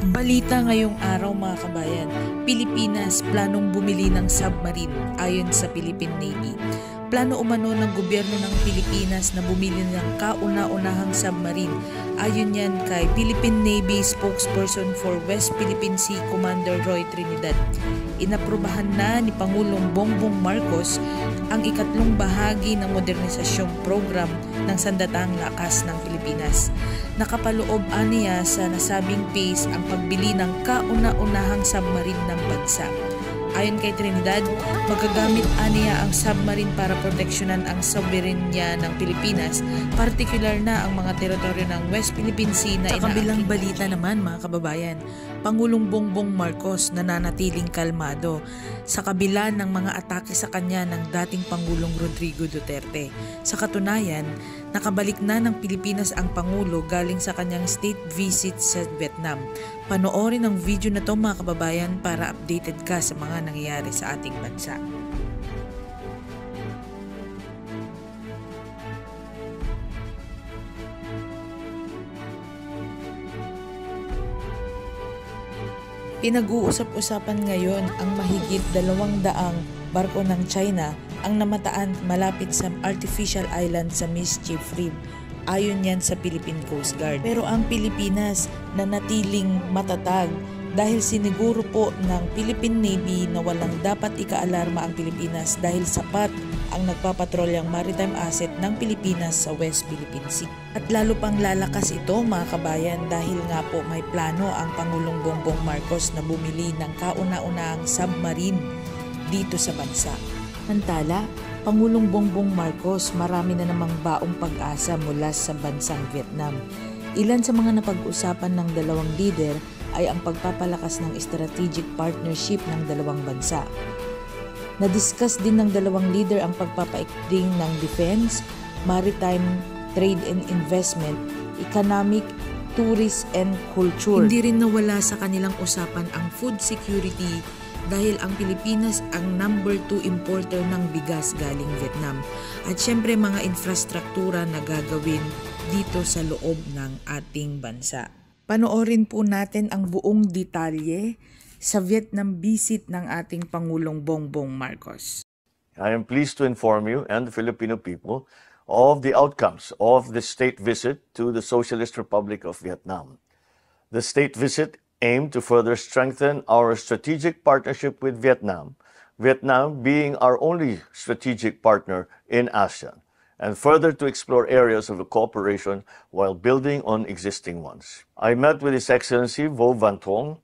Balita ngayong araw mga kabayan, Pilipinas planong bumili ng submarine ayon sa Philippine Navy. Plano umano ng gobyerno ng Pilipinas na bumili ng kauna-unahang submarine. Ayon yan kay Philippine Navy spokesperson for West Philippine Sea Commander Roy Trinidad. Inaprubahan na ni Pangulong Bongbong Marcos ang ikatlong bahagi ng modernisasyong program ng Sandatahang Lakas ng Pilipinas. Nakapaloob aniya sa nasabing phase ang pagbili ng kauna-unahang submarine ng bansa. Ayon kay Trinidad, magagamit aniya ang submarine para proteksyonan ang soberenya ng Pilipinas, partikular na ang mga teritoryo ng West Philippine Sea na inaakit. Sa kabilang balita naman mga kababayan, Pangulong Bongbong Marcos nananatiling kalmado sa kabila ng mga atake sa kanya ng dating Pangulong Rodrigo Duterte. Sa katunayan, nakabalik na ng Pilipinas ang Pangulo galing sa kanyang state visit sa Vietnam. Panoorin ang video na to mga kababayan para updated ka sa mga nangyayari sa ating bansa. Pinag-uusap-usapan ngayon ang mahigit 200 barko ng China ang namataan malapit sa artificial island sa Mischief Reef. Ayon yan sa Philippine Coast Guard. Pero ang Pilipinas nanatiling matatag dahil siniguro po ng Philippine Navy na walang dapat ikaalarma ang Pilipinas dahil sapat ang nagpapatrolyang maritime asset ng Pilipinas sa West Philippine Sea. At lalo pang lalakas ito mga kabayan dahil nga po may plano ang Pangulong Bongbong Marcos na bumili ng kauna-unahang submarine dito sa bansa. Samantala, Pangulong Bongbong Marcos marami na namang baong pag-asa mula sa bansang Vietnam. Ilan sa mga napag-usapan ng dalawang leader ay ang pagpapalakas ng strategic partnership ng dalawang bansa. Na-discuss din ng dalawang leader ang pagpapaigting ng defense, maritime, trade and investment, economic, tourist and culture. Hindi rin nawala sa kanilang usapan ang food security dahil ang Pilipinas ang number 2 importer ng bigas galing Vietnam. At syempre mga infrastruktura na gagawin dito sa loob ng ating bansa. Panoorin po natin ang buong detalye sa Vietnam visit ng ating Pangulong Bongbong Marcos. I am pleased to inform you and the Filipino people of the outcomes of the state visit to the Socialist Republic of Vietnam. The state visit aimed to further strengthen our strategic partnership with Vietnam, Vietnam being our only strategic partner in ASEAN, and further to explore areas of cooperation while building on existing ones. I met with His Excellency Vo Van Thuong,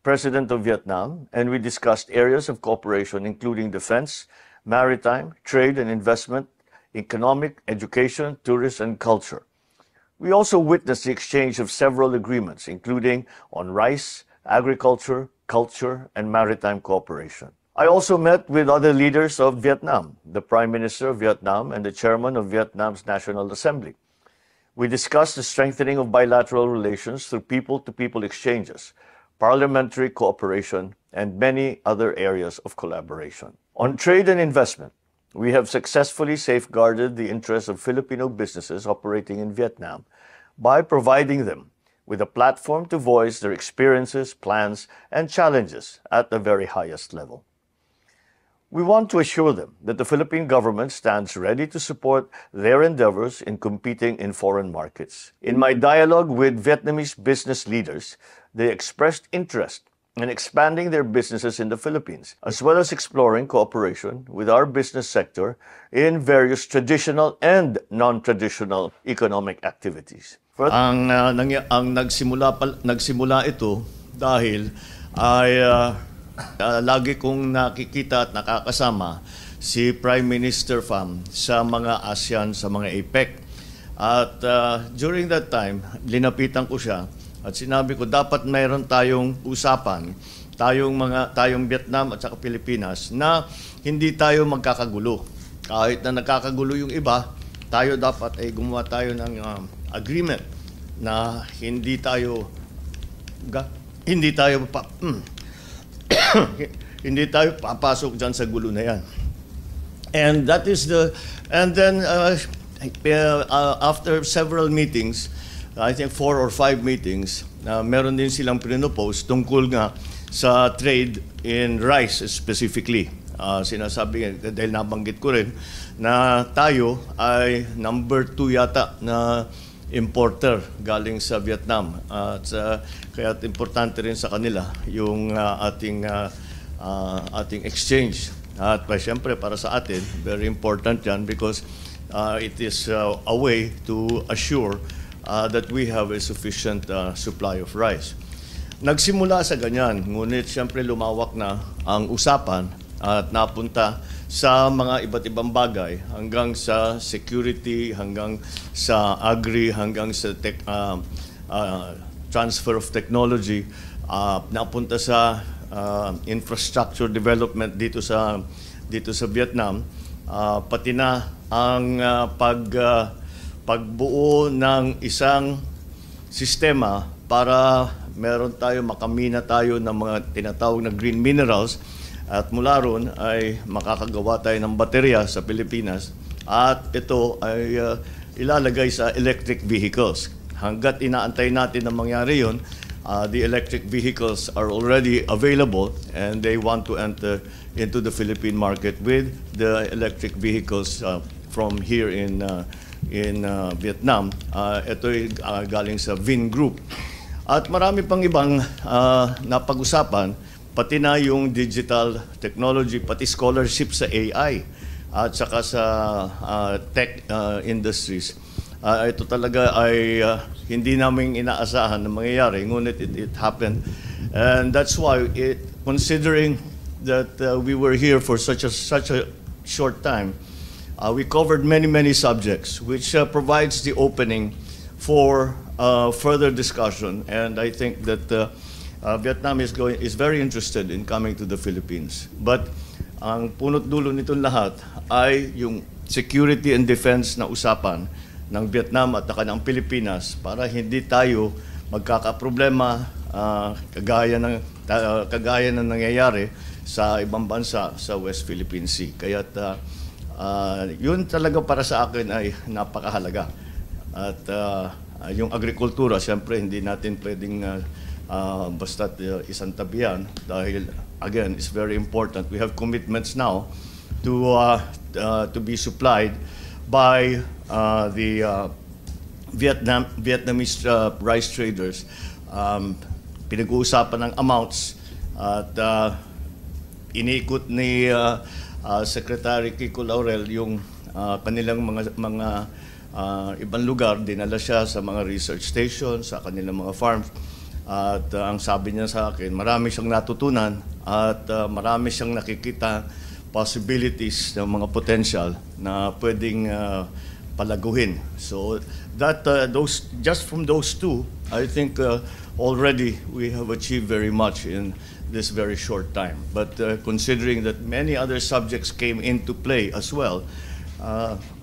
President of Vietnam, and we discussed areas of cooperation including defense, maritime, trade and investment, economic, education, tourism, and culture. We also witnessed the exchange of several agreements, including on rice, agriculture, culture, and maritime cooperation. I also met with other leaders of Vietnam, the Prime Minister of Vietnam and the Chairman of Vietnam's National Assembly. We discussed the strengthening of bilateral relations through people-to-people exchanges, parliamentary cooperation, and many other areas of collaboration. On trade and investment, we have successfully safeguarded the interests of Filipino businesses operating in Vietnam by providing them with a platform to voice their experiences, plans, and challenges at the very highest level. We want to assure them that the Philippine government stands ready to support their endeavors in competing in foreign markets. In my dialogue with Vietnamese business leaders, they expressed interest in expanding their businesses in the Philippines, as well as exploring cooperation with our business sector in various traditional and non-traditional economic activities. Ang nagsimula ito dahil ay lagi kong nakikita at nakakasama si Prime Minister Pham sa mga ASEAN, sa mga APEC. At during that time, linapitan ko siya at sinabi ko dapat mayroon tayong usapan, tayong Vietnam at saka Pilipinas na hindi tayo magkakagulo. Kahit na nagkakagulo yung iba, tayo dapat ay gumawa tayo ng agreement na hindi tayo papasok diyan sa gulo na yan. And that is then after several meetings, I think 4 or 5 meetings, na meron din silang pinopose tungkol nga sa trade in rice specifically. Sinasabi, dahil nabanggit ko rin, na tayo ay number 2 yata na importer galing sa Vietnam. Kaya importante rin sa kanila yung ating exchange. At siyempre para sa atin, very important yan because it is a way to assure that we have a sufficient supply of rice. Nagsimula sa ganyan, ngunit siyempre lumawak na ang usapan at napunta sa mga iba't ibang bagay hanggang sa security, hanggang sa agri, hanggang sa transfer of technology, napunta sa infrastructure development dito sa Vietnam, pati na ang pagbuo ng isang sistema para meron tayo, makamina tayo ng mga tinatawag na green minerals at mula ron ay makakagawa tayo ng baterya sa Pilipinas at ito ay ilalagay sa electric vehicles. Hanggat inaantay natin na mangyari yun, the electric vehicles are already available and they want to enter into the Philippine market with the electric vehicles from here in Vietnam. Ito ay galing sa Vingroup. At marami pang ibang napag-usapan, pati na yung digital technology, pati scholarship sa AI at saka sa tech industries. Ito talaga ay hindi namin inaasahan na mangyayari, ngunit it happened. And that's why, considering that we were here for such a short time, we covered many subjects, which provides the opening for further discussion. And I think that Vietnam is very interested in coming to the Philippines. But ang punot dulo nitong lahat ay yung security and defense na usapan ng Vietnam at ng Pilipinas para hindi tayo magkakaproblema kagaya ng nangyayari sa ibang bansa sa West Philippine Sea. Kaya't yun talaga para sa akin ay napakahalaga. At yung agrikultura, siyempre hindi natin pwedeng basta't isang tabihan dahil again, it's very important. We have commitments now to be supplied by the Vietnamese rice traders. Pinag-uusapan ng amounts at iniikot ni Secretary Kiko Laurel yung kanilang mga ibang lugar. Dinala siya sa mga research stations, sa kanilang mga farms. At ang sabi niya sa akin, marami siyang natutunan at marami siyang nakikita possibilities ng mga potential na pwedeng palaguhin. So that just from those two, I think already we have achieved very much in this very short time. But considering that many other subjects came into play as well,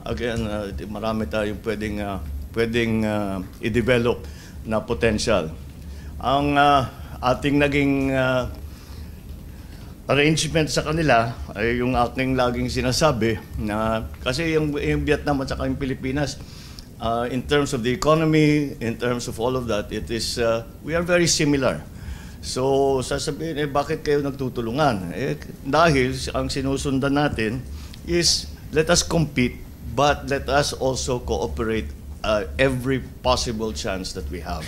again, marami tayong pwedeng i-develop na potential. Ang ating naging arrangement sa kanila ay yung aking laging sinasabi na kasi yung Vietnam at saka yung Pilipinas, in terms of the economy, in terms of all of that, it is we are very similar. So sasabihin, bakit kayo nagtutulungan? Dahil ang sinusundan natin is let us compete, but let us also cooperate every possible chance that we have.